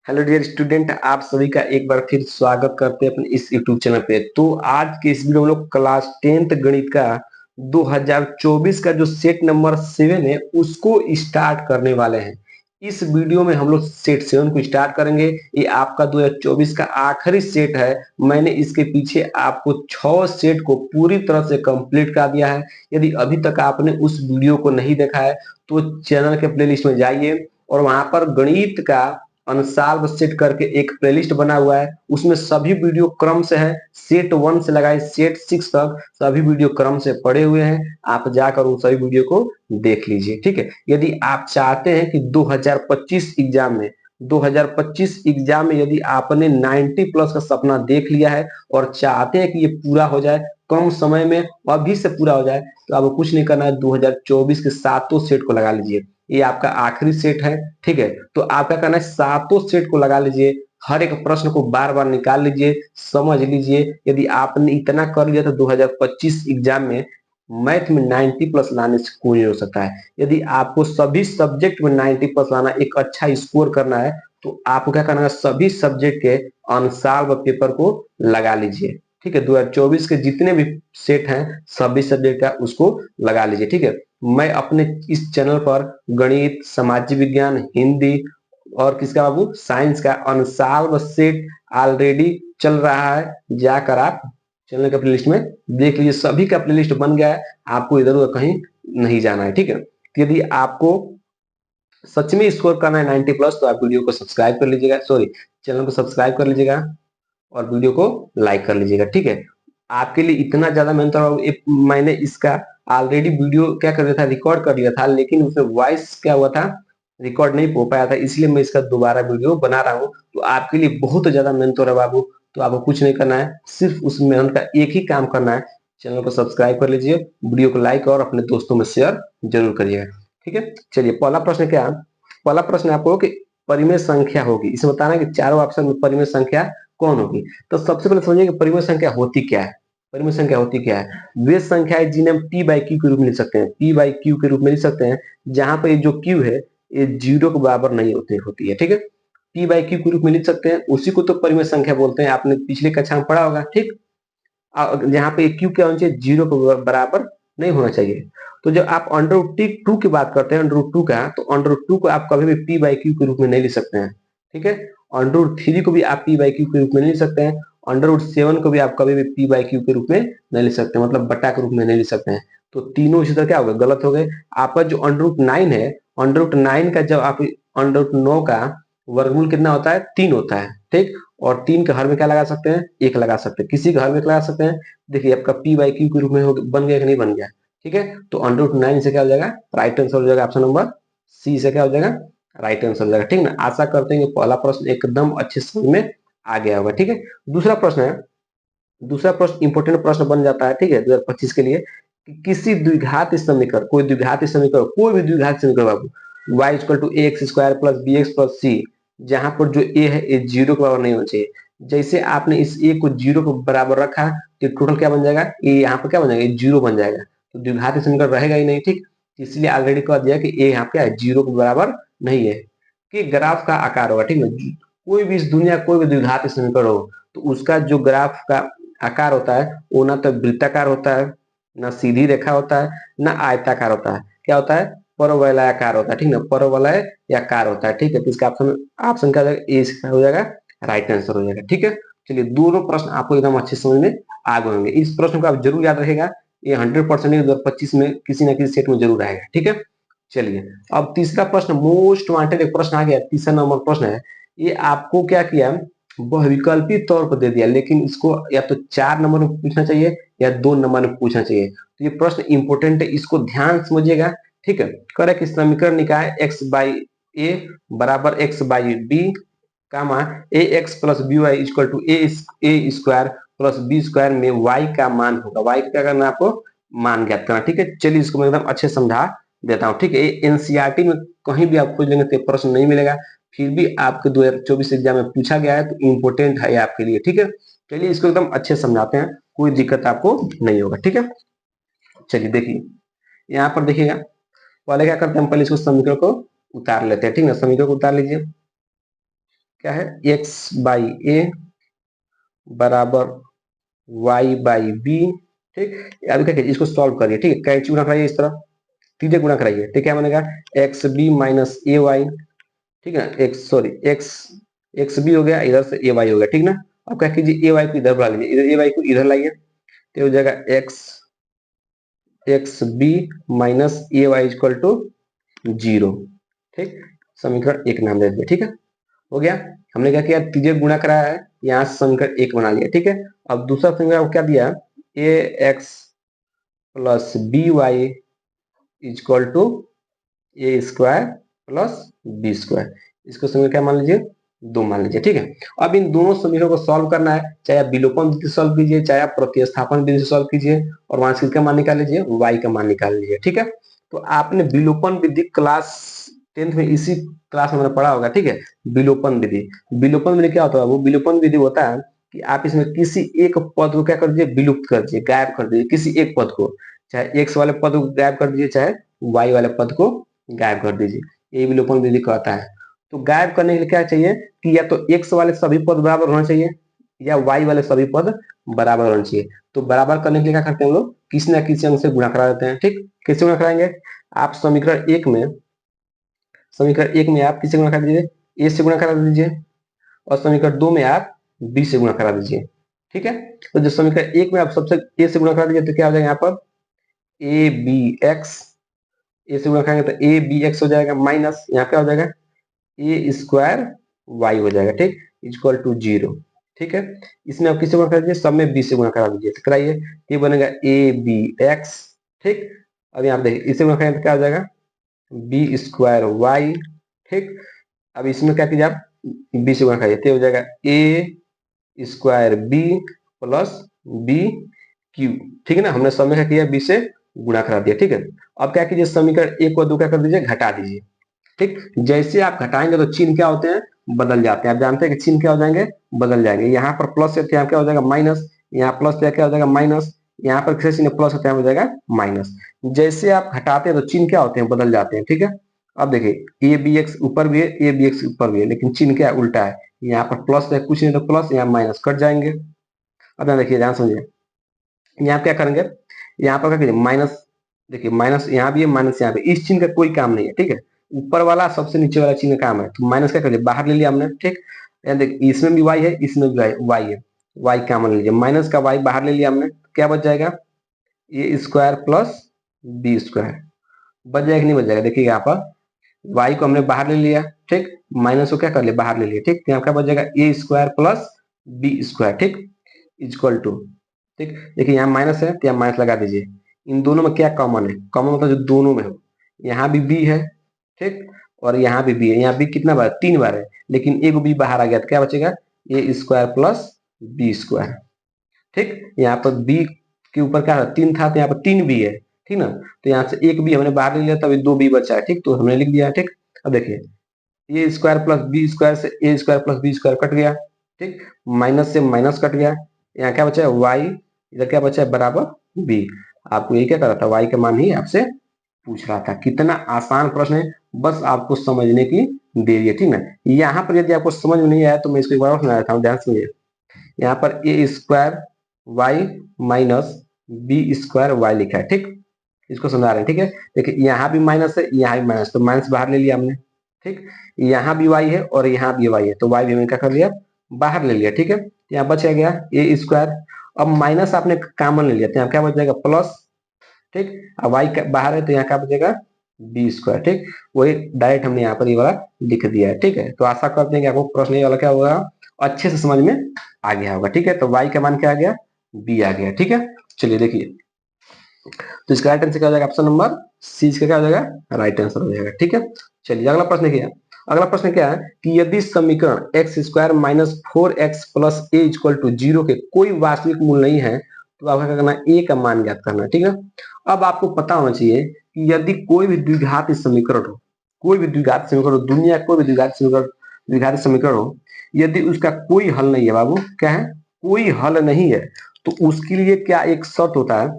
Hello dear student, आप सभी का एक बार फिर स्वागत करते हैं अपने इस यूट्यूब चैनल पे। तो आज के इस वीडियो में हम लोग क्लास 10th गणित का 2024 का जो सेट नंबर 7 है उसको स्टार्ट करने वाले हैं। इस वीडियो में हम लोग सेट 7 को स्टार्ट करेंगे। ये आपका 2024 का आखिरी सेट है। मैंने इसके पीछे आपको 6 सेट को पूरी तरह से कंप्लीट कर दिया है। यदि अभी तक आपने उस वीडियो को नहीं देखा है तो चैनल के प्लेलिस्ट में जाइए और वहां पर गणित का अनसॉल्व सेट करके एक प्लेलिस्ट बना हुआ है। उसमें सभी वीडियो क्रम से है, सेट 1 से लगाए सेट 6 तक सभी वीडियो क्रम से पड़े हुए हैं। आप जाकर उन सभी वीडियो को देख लीजिए, ठीक है। यदि आप चाहते हैं कि 2025 एग्जाम में यदि आपने 90 प्लस का सपना देख लिया है और चाहते हैं कि ये पूरा हो जाए कम समय में, अभी से पूरा हो जाए, तो आपको कुछ नहीं करना है। 2024 के सातों सेट को लगा लीजिए। ये आपका आखिरी सेट है, ठीक है। तो आप क्या करना है, सातों सेट को लगा लीजिए। हर एक प्रश्न को बार बार निकाल लीजिए, समझ लीजिए। यदि आपने इतना कर लिया तो 2025 एग्जाम में मैथ में 90 प्लस लाने से कोई नहीं हो सकता है। यदि आपको सभी सब्जेक्ट में 90 प्लस लाना, एक अच्छा स्कोर करना है, तो आपको क्या करना है, सभी सब्जेक्ट के अनसॉल्व पेपर को लगा लीजिए, ठीक है। 2024 के जितने भी सेट हैं सभी सब्जेक्ट का उसको लगा लीजिए, ठीक है। मैं अपने इस चैनल पर गणित, सामाजिक विज्ञान, हिंदी और किसका बाबू, साइंस का अनसॉल्व सेट ऑलरेडी चल रहा है। जाकर आप चैनल के प्लेलिस्ट में देख लीजिए, सभी का प्लेलिस्ट बन गया है। आपको इधर उधर कहीं नहीं जाना है, ठीक है। यदि आपको सच में स्कोर करना है 90 प्लस तो आप वीडियो को सब्सक्राइब कर लीजिएगा, सॉरी, चैनल को सब्सक्राइब कर लीजिएगा और वीडियो को लाइक कर लीजिएगा, ठीक है। आपके लिए इतना ज्यादा मेहनत मैंने इसका ऑलरेडी वीडियो क्या कर दिया था, रिकॉर्ड कर लिया था, लेकिन उसमें वॉइस क्या हुआ था, रिकॉर्ड नहीं हो पाया था, इसलिए मैं इसका दोबारा वीडियो बना रहा हूँ। तो आपके लिए बहुत ज्यादा मेहनत हो रहा है बाबू। तो आपको कुछ नहीं करना है, सिर्फ उस मेहनत का एक ही काम करना है, चैनल को सब्सक्राइब कर लीजिए, वीडियो को लाइक और अपने दोस्तों में शेयर जरूर करिएगा, ठीक है। चलिए पहला प्रश्न क्या, पहला प्रश्न आपको कि परिमेय संख्या होगी, इसमें बताना है कि चारों ऑप्शन में परिमेय संख्या कौन होगी। तो सबसे पहले समझिए कि परिमेय संख्या होती क्या है। परिमेय संख्या होती क्या है, वे संख्याएं जिन्हें हम पी बाई क्यू के रूप में लिख सकते हैं, पी बाई क्यू के रूप में लिख सकते हैं, जहां पर ये जो क्यू है ये 0 के बराबर नहीं होती है, ठीक है। पी बाई क्यू के रूप में लिख सकते हैं, उसी को तो परिमेय संख्या बोलते हैं। आपने पिछले कक्षा में पढ़ा होगा, ठीक। जहाँ पे क्यू क्या होना चाहिए, 0 के बराबर नहीं होना चाहिए। तो जब आप अंडर रूट टी टू की बात करते हैं, अंडर रूट टू का, तो अंडर रूट टू को आप कभी भी पी बाई क्यू के रूप में नहीं लिख सकते हैं, ठीक है। अंडर रूट थ्री को भी आप पी बाई क्यू के रूप में नहीं लिख सकते हैं। अंडर रूट सेवन को भी आप कभी भी पी बाई क्यू के रूप में नहीं लिख सकते, मतलब बटा के रूप में नहीं लिख सकते हैं। तो तीनों इसी तरह क्या हो गए, गलत हो गए। आपका जो अंडर रूट नाइन है, अंडर रूट नाइन का जब आप अंडर रूट नौ का वर्गमूल कितना होता है, 3 होता है, ठीक। और 3 के हर में क्या लगा सकते हैं, 1 लगा सकते हैं, किसी का हर में लगा सकते हैं। देखिए आपका पी बाई क्यू के रूप में बन गया कि नहीं बन गया, ठीक है। तो अंडर रूट नाइन से क्या हो जाएगा, राइट आंसर हो जाएगा ऑप्शन नंबर सी से क्या हो जाएगा, राइट आंसर हो जाएगा, ठीक ना। आशा करते हैं कि पहला प्रश्न एकदम अच्छे समझ में आ गया होगा, ठीक है। दूसरा प्रश्न है, दूसरा प्रश्न इंपोर्टेंट प्रश्न बन जाता है, ठीक है, 2025 के लिए, कि किसी द्विघात समीकरण, कोई द्विघात समीकरण, कोई भी द्विघात समीकरण बाबू, y equal to A X square plus B X plus C, जहां पर जो a है ये 0 के बराबर नहीं होना चाहिए। जैसे आपने इस a को 0 के बराबर रखा तो टोटल क्या बन जाएगा, ये यहाँ पर क्या बन जाएगा, 0 बन जाएगा। तो द्विघात समीकरण रहेगा ही नहीं, ठीक। इसलिए ऑलरेडी कह दिया कि a यहाँ पे 0 के बराबर नहीं है। कि ग्राफ का आकार होगा, ठीक है, कोई भी इस दुनिया कोई भी द्विघात समीकरण हो तो उसका जो ग्राफ का आकार होता है वो ना तो वृत्ताकार होता है, ना सीधी रेखा होता है, ना आयताकार होता है, क्या होता है, परवलयाकार होता है, ठीक ना, परवलयाकार होता है, ठीक है। तो इसका ऑप्शन ऑप्शन क्या हो जाएगा, ए हो जाएगा, राइट आंसर हो जाएगा, ठीक है। चलिए दोनों प्रश्न आपको एकदम अच्छे समझ में आ गए होंगे। इस प्रश्न को आप जरूर याद रखेगा, ये 100% 2025 में किसी ना किसी सेट में जरूर आएगा, ठीक है। चलिए अब तीसरा प्रश्न, मोस्ट वांटेड एक प्रश्न आ गया, तीसरा नंबर प्रश्न है। ये आपको क्या किया, बहुविकल्पी तौर पर दे दिया, लेकिन इसको या तो 4 नंबर में पूछना चाहिए या 2 नंबर में पूछना चाहिए। तो ये प्रश्न इंपोर्टेंट है, इसको ध्यान समझिएगा, ठीक है। करे कि समीकरण निकाय एक्स बाई ए बराबर x by b, comma a x plus B Y equal to A square plus B square में वाई का मान होगा। वाई का क्या करना है, आपको मान ज्ञात करना, ठीक है। चलिए इसको मैं एकदम अच्छे समझा देता हूँ, ठीक है। एनसीईआरटी में कहीं भी आप खोज लेंगे तो प्रश्न नहीं मिलेगा, फिर भी आपके 2024 एग्जाम में पूछा गया है तो इम्पोर्टेंट है आपके लिए, ठीक है। चलिए इसको एकदम अच्छे समझाते हैं, कोई दिक्कत आपको नहीं होगा, ठीक है। चलिए देखिए यहाँ पर देखिएगा, पहले क्या करते हैं, हम पहले इसको समीकरण को उतार लेते हैं, ठीक है। समीकरण को उतार लीजिए, क्या है, x बाई ए बराबर y बाई बी। ठीक, अब क्या इसको सॉल्व करिए। ठीक है, कैंची गुणा कराइए इस तरह, सीधे गुणा कराइए। ठीक, क्या बनेगा, x b minus a Y. ठीक है, एक्स सॉरी एक्स बी हो गया, इधर से ए वाई हो गया। ठीक ना, अब क्या कीजिए, ए वाई को इधर बुला लीजिए, इधर ए वाई को इधर लाइए, तो हो जाएगा x b minus a y equal to 0। ठीक, समीकरण 1 नाम दे दिया। ठीक है, हो गया। हमने क्या किया, तीजे गुणा कराया है, यहाँ से समीकरण 1 बना लिया। ठीक है, अब दूसरा समीकरण क्या दिया, A x plus B Y equal to A square plus B square. इसको समीकरण क्या मान लीजिए, 2 मान लीजिए। ठीक है, अब इन दोनों समीकरणों को सॉल्व करना है, चाहे आप विलोपन विधि से सॉल्व कीजिए, चाहे आप प्रतिस्थापन विधि से सॉल्व कीजिए, और वहां से किसका मान निकाल लीजिए, y का मान निकाल लीजिए। ठीक है, तो आपने विलोपन विधि क्लास 10th में इसी क्लास में पढ़ा होगा। ठीक है, विलोपन विधि, विलोपन विधि क्या होता है, वो विलोपन विधि होता है कि आप इसमें किसी एक पद को क्या कर दीजिए, विलुप्त कर दीजिए, गायब कर दीजिए, किसी एक पद को, चाहे x वाले पद को गायब कर दीजिए, चाहे y वाले पद को गायब कर दीजिए, ये विलोपन विधि कहता है। तो गायब करने के लिए क्या चाहिए कि या तो x वाले सभी पद बराबर होना चाहिए, या y वाले सभी पद बराबर होना चाहिए। तो बराबर करने के लिए क्या करते हैं हम लोग, किसी ना किसी अंक से गुणा करा देते हैं। ठीक, कैसे गुणा कराएंगे, आप समीकरण एक में आप किससे गुणा करा दीजिए, ए से गुणा करा दीजिए, और समीकरण 2 में आप बी से गुणा करा दीजिए। ठीक है, तो जो समीकरण 1 में आप सबसे ए से गुणा करा दीजिए, तो क्या हो जाएगा यहाँ पर, ए बी एक्स, ए से गुणा करेंगे तो ए बी एक्स हो जाएगा, माइनस यहाँ क्या हो जाएगा, ए स्क्वायर वाई हो जाएगा। ठीक, इक्वल टू 0। ठीक है, इसमें आप किससे गुणा कर दीजिए, सब में बी से गुणा करा दीजिए, तो कराइए, ये बनेगा ए बी एक्स। ठीक, अब यहाँ देखिए इससे गुणा करेंगे तो क्या हो जाएगा, बी स्क्वायर वाई। ठीक, अब इसमें क्या कीजिए आप, बी से गुणा करिए, तो हो जाएगा A square B plus B Q. ठीक है ना, हमने सब में क्या किया, बी से गुणा करा दिया। ठीक है, अब क्या कीजिए, समीकरण 1 को 2 क्या कर दीजिए, घटा दीजिए। ठीक, जैसे आप घटाएंगे तो चिन्ह क्या होते हैं, बदल जाते हैं। आप जानते हैं कि चिन्ह क्या हो जाएंगे, बदल जाएंगे। यहाँ पर प्लस है तो यहाँ क्या हो जाएगा, माइनस, यहाँ प्लस तो क्या हो जाएगा, माइनस, यहाँ पर किसी चिन्ह प्लस होता है हो जाएगा माइनस। जैसे आप घटाते हैं तो चिन्ह क्या होते हैं, बदल जाते हैं। ठीक है, अब देखिए ए बी एक्स ऊपर भी है, ए बी एक्स ऊपर भी है, लेकिन चिन्ह क्या उल्टा है, यहाँ पर प्लस है, कुछ नहीं तो प्लस, यहाँ माइनस, कट जाएंगे। अब यहाँ देखिए, ध्यान समझिए, यहाँ क्या करेंगे, यहाँ पर क्या करिए, माइनस, देखिए माइनस यहाँ भी है, माइनस यहाँ पे, इस चिन्ह का कोई काम नहीं है। ठीक है, ऊपर वाला सबसे नीचे वाला चिन्ह का काम है, तो माइनस क्या करिए, बाहर ले लिया हमने। ठीक, देखिए इसमें भी वाई है, इसमें भी वाई है, वाई कॉमन लीजिए, माइनस का वाई बाहर ले लिया हमने, क्या बच जाएगा, A square plus B square, बच जाएगा कि नहीं बच जाएगा, देखिए यहाँ पर वाई को हमने बाहर ले लिया। ठीक, माइनस को क्या कर लिया, बाहर ले लिया। ठीक, यहाँ क्या बच जाएगा, A square plus B square. ठीक, इक्वल टू, ठीक, देखिए यहाँ माइनस है तो यहाँ माइनस लगा दीजिए। इन दोनों में क्या कॉमन है, कॉमन मतलब जो दोनों में हो, यहाँ भी बी है। ठीक, और यहाँ भी बी है, यहाँ बी कितना बार, 3 बार है, लेकिन एक बी बाहर आ गया तो क्या बचेगा, ए स्क्वायर प्लस बी स्क्वायर। ठीक, यहाँ पर बी के ऊपर क्या था, 3 था, तो यहाँ पर 3 बी है। ठीक ना, तो यहाँ से एक बी हमने बाहर ले लिया, तभी 2 बी बचा है। ठीक, तो हमने लिख दिया। ठीक, अब देखिए A square plus B square से A square plus B square cut गया। ठीक, माइनस से माइनस कट गया, यहाँ क्या बचा है, वाई, इधर क्या बचा है, बराबर बी। आपको ये क्या कर रहा था, वाई का मान ही आपसे पूछ रहा था। कितना आसान प्रश्न है, बस आपको समझने की देरी है। ठीक ना, यहाँ पर यदि आपको समझ में नहीं आया तो मैं इसको एक बार और सुना देता हूँ, ध्यान सुनिए। यहाँ पर A square Y minus B square Y लिखा है। ठीक, इसको समझा रहे हैं। ठीक है, देखिए यहाँ भी माइनस है, यहाँ भी माइनस, तो माइनस बाहर ले लिया हमने। ठीक, यहाँ भी वाई है और यहाँ भी वाई है, तो वाई भी हमने क्या कर लिया, बाहर ले लिया। ठीक है, यहाँ बच गया ए स्क्वायर, अब माइनस आपने कॉमन ले लिया, तो यहाँ क्या बच जाएगा, प्लस। ठीक, अब वाई बाहर है तो यहाँ क्या बचेगा, बी स्क्वायर। ठीक, वही डायरेक्ट हमने यहाँ पर ये वाला लिख दिया है। ठीक है, तो आशा करते हैं कि आपको प्रश्न ये वाला क्या होगा, अच्छे से समझ में आ गया होगा। ठीक है, तो वाई का मान क्या आ गया, बी आ गया। ठीक है, चलिए देखिए, तो इसका राइट आंसर क्या हो जाएगा, ऑप्शन नंबर सी, इसका क्या हो जाएगा, राइट आंसर हो जाएगा। ठीक है, चलिए अगला प्रश्न देखिए। अगला प्रश्न क्या है कि यदि समीकरण x square minus 4x plus a equal to 0 के कोई वास्तविक मूल नहीं है, तो आपको क्या करना है, ए का मान ज्ञात करना है। ठीक है, अब आपको पता होना चाहिए कि यदि कोई भी द्विघात समीकरण हो, कोई भी द्विघात समीकरण हो, दुनिया कोई भी द्विघात समीकरण हो, यदि उसका कोई हल नहीं है, बाबू क्या है, कोई हल नहीं है, तो उसके लिए क्या एक शर्त होता है,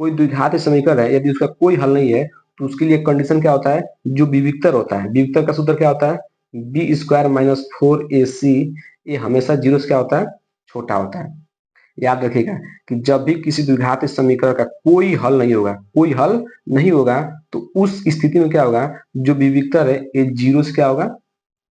कोई द्विघात समीकरण है यदि उसका कोई हल नहीं है, तो उसके लिए कंडीशन क्या होता है, जो विविक्तर होता है, विविक्तर का सूत्र क्या होता है, बी स्क्वायर माइनस 4ac, ये हमेशा जीरो से क्या होता है, छोटा होता है। याद रखिएगा कि जब भी किसी द्विघात समीकरण का कोई हल नहीं होगा, कोई हल नहीं होगा, तो उस स्थिति में क्या होगा, जो विविक्तर है ये जीरो से क्या होगा,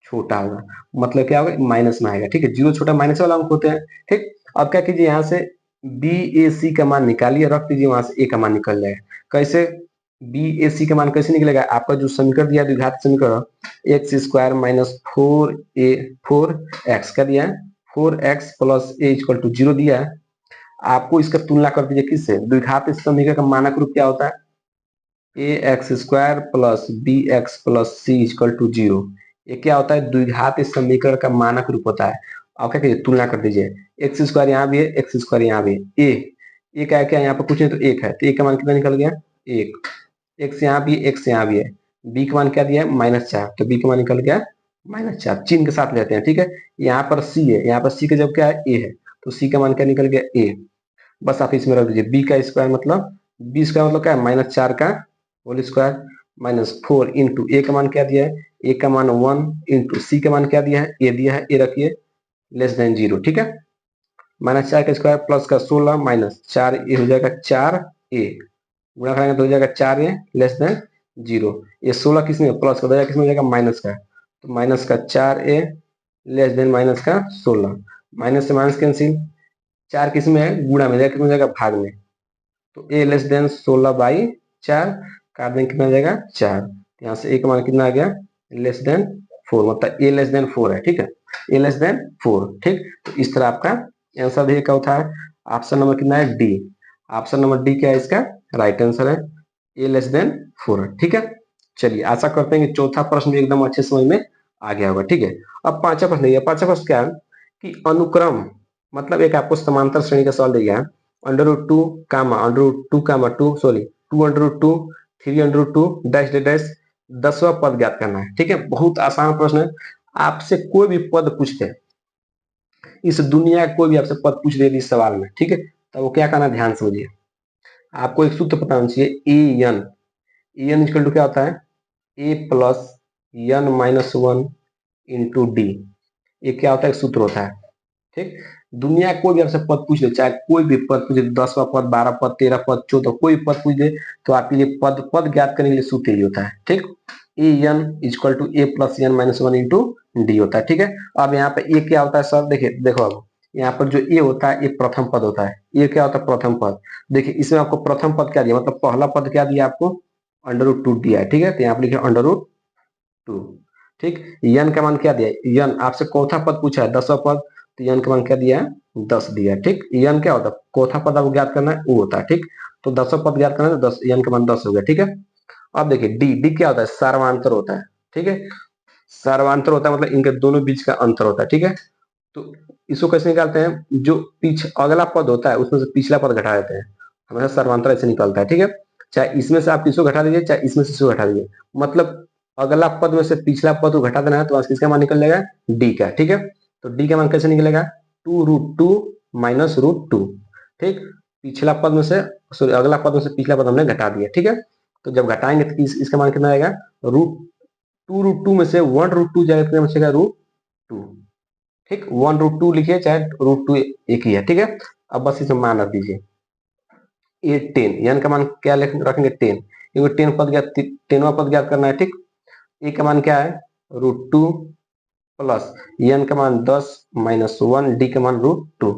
छोटा होगा। मतलब क्या होगा, माइनस में आएगा। ठीक है, जीरो छोटा माइनस वाला अंक होते हैं। ठीक, अब क्या कीजिए, यहाँ से बी ए सी का मान निकालिए, रख दीजिए, वहां से ए का मान निकल जाएगा। कैसे, बी ए सी का मान कैसे निकलेगा, आपका जो समीकरण दिया द्विघात समीकरण एक्स स्क्वायर माइनस 4x का दिया है, 4x plus a equal to zero दिया है। आपको इसका तुलना कर दीजिए किससे, द्विघात समीकरण का मानक रूप क्या होता है, A X square plus B X plus C equal to zero. ये क्या होता है, द्विघात समीकरण का मानक रूप होता है। आप क्या कीजिए, तुलना कर दीजिए, एक्स स्क्वायर यहाँ भी है, एक्स स्क्वायर यहाँ भी है, ए का क्या यहाँ पर कुछ नहीं तो एक है, तो ए का मान कितना निकल गया, एक। एक्स यहाँ भी, एक्स यहाँ भी है। बी का मान क्या दिया है, -4, तो बी का मान निकल गया -4, चिन्ह के साथ लेते हैं। ठीक है, यहाँ पर सी है, यहाँ पर सी का जब क्या है, ए है, तो सी का मान क्या निकल गया, ए। बस आप इसमें रख दीजिए, बी का स्क्वायर मतलब, बी स्क्वायर मतलब क्या है, -4 का होल स्क्वायर -4 इंटू ए का मान क्या दिया है, ए का मान 1 इंटू सी का मान क्या दिया है, ए दिया है, ए रखिए लेस देन जीरो। ठीक है, -4 का स्क्वायर प्लस का 16 -4 ए हो जाएगा 4a, गुणा करेंगे तो हो जाएगा 4a लेस देन जीरो। ये 16 किस में प्लस का हो जाएगा, किस में हो जाएगा, माइनस का, तो माइनस का 4a लेस देन माइनस का 16, माइनस से माइनस कैंसिल, 4 किस में है, गुणा में जाएगा, किस में हो जाएगा, भाग में, तो a लेस देन 16/4, काट देंगे कितना आ जाएगा, 4। यहाँ से a का मान कितना आ गया, लेस देन 4, मतलब a लेस देन 4 है। ठीक है, a लेस देन 4। ठीक, तो इस तरह आपका आंसर देखिए क्या होता है, ऑप्शन नंबर कितना है, डी। ऑप्शन नंबर डी क्या है इसका राइट आंसर है, a लेस देन 4। ठीक है, चलिए आशा करते हैं कि चौथा प्रश्न भी एकदम अच्छे समझ में आ गया होगा। ठीक है, अब पांचवा प्रश्न देखिए, पांचवा प्रश्न क्या है कि अनुक्रम, मतलब एक आपको समांतर श्रेणी का सवाल दिया है, √2 कामा √2 कामा 2 सॉरी 2√2 3√2 डैश डैश 10वां पद ज्ञात करना है। ठीक है, बहुत आसान प्रश्न है। आपसे कोई भी पद पूछते, इस दुनिया का कोई भी आपसे पद पूछ दे इस सवाल में, ठीक है, तो वो क्या करना, ध्यान समझिए। आपको एक सूत्र पता होना चाहिए, ए एन इक्वल टू क्या होता है, A plus N minus 1 into D. ये क्या होता है, एक सूत्र होता है। ठीक, दुनिया कोई भी आपसे पद पूछ ले, चाहे कोई भी पद पूछ ले, 10वां पद, 12 पद, 13 पद, 14, कोई पद पूछ दे, तो आपके लिए पद पद ज्ञात करने के लिए सूत्र यही होता है। ठीक, A N equal to A plus N minus 1 into D होता है। ठीक है, अब यहाँ पे ए क्या होता है सर, देखिए देखो, अब यहाँ पर जो ए होता है, ये प्रथम पद होता है। ये क्या होता है, प्रथम पद। देखिए इसमें आपको प्रथम पद क्या दिया, मतलब पहला पद क्या दिया आपको, √2 दिया है। ठीक है, तो यहाँ पर लिखे √2। ठीक, यन का मान क्या दिया, यन आपसे चौथा पद पूछा है, 10वां पद, तो यन का मान क्या दिया है, 10 दिया है। ठीक, यन क्या होता है, चौथा पद आपको ज्ञात करना है, वो होता है। ठीक, तो 10वां पद ज्ञात करना है, तो 10 यन का मान 10 हो गया। ठीक है, अब देखिए डी, डी क्या होता है, सर्वांतर होता है। ठीक है, सर्वांतर होता है मतलब इनके दोनों बीच का अंतर होता है। ठीक है, तो इसको कैसे निकालते हैं, जो अगला पद होता है उसमें से पिछला पद घटा देते हैं, हमेशा सर्वांतर ऐसे निकलता है। ठीक है, चाहे इसमें से आप किसको घटा दीजिए, चाहे इसमें से इसको घटा दीजिए, मतलब अगला पद में से पिछला पद को घटा देना है, तो किसका मान निकल जाएगा, डी का। ठीक है, तो डी का मान कैसे निकलेगा, 2√2 माइनस √2। ठीक, पिछला पद में से सॉरी अगला पद में से पिछला पद हमने घटा दिया। ठीक है, तो जब घटाएंगे तो इसका मान कितना आएगा, √2 में से 1√2 जाएगा, कितना बचेगा, √2। ठीक, 1√2 लिखिए, चाहे √2 एक ही है। ठीक है, अब बस इसमें मान रख दीजिए, ये 10, यान का मान क्या रखेंगे, 10, क्योंकि 10 पद ज्ञात, 10वां पद ज्ञात करना है। ठीक, ए का मान क्या है, √2 प्लस एन का मान 10 माइनस 1, डी का मान √2।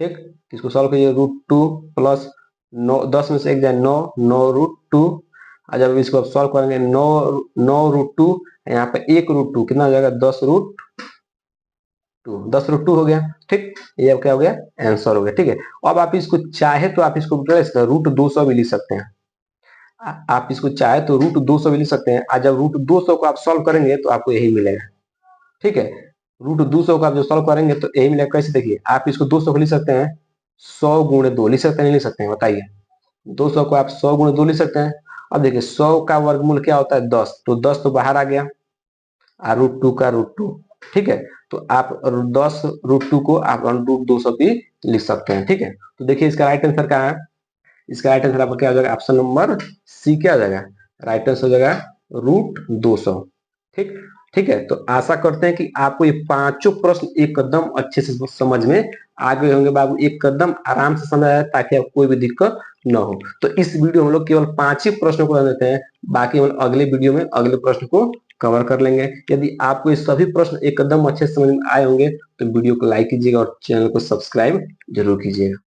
ठीक, इसको सॉल्व कीजिए, √2 प्लस 9, 10 में से एक जाए 9, 9√2, और जब इसको अब सॉल्व करेंगे 9 √2, यहाँ पे 1√2 कितना हो जाएगा, 10√2 हो गया। ठीक, ये अब क्या हो गया, आंसर हो गया। ठीक है, अब आप इसको चाहे तो आप इसको √200 भी लिख सकते हैं। आप इसको चाहे तो √200 भी लिख सकते हैं, और जब √200 को आप सॉल्व करेंगे तो आपको यही मिलेगा। ठीक है, √200 को आप जो सॉल्व करेंगे तो यही मिलेगा। कैसे, देखिए आप इसको 200 को लिख सकते हैं, 100 × 2 लिख सकते हैं, नहीं लिख सकते हैं, बताइए। 200 को आप 100 × 2 लिख सकते हैं। अब देखिए 100 का वर्गमूल क्या होता है, 10, तो 10 तो बाहर आ गया, और √2 का √2। ठीक है, तो आप 10 √2 को आप √200 भी लिख सकते हैं। ठीक है, तो देखिए इसका राइट आंसर क्या है, इसका राइट आंसर आपका क्या हो जाएगा, ऑप्शन नंबर सी क्या हो जाएगा, राइट आंसर हो जाएगा √200। ठीक, ठीक है, तो आशा करते हैं कि आपको ये पांचों प्रश्न एकदम अच्छे से समझ में आ गए होंगे बाबू, एकदम आराम से समझ आया ताकि आपको कोई भी दिक्कत न हो। तो इस वीडियो में हम लोग केवल 5 ही प्रश्नों को देते हैं, बाकी हम अगले वीडियो में अगले प्रश्न को कवर कर लेंगे। यदि आपको ये सभी प्रश्न एकदम अच्छे से समझ में आए होंगे तो वीडियो को लाइक कीजिएगा और चैनल को सब्सक्राइब जरूर कीजिएगा।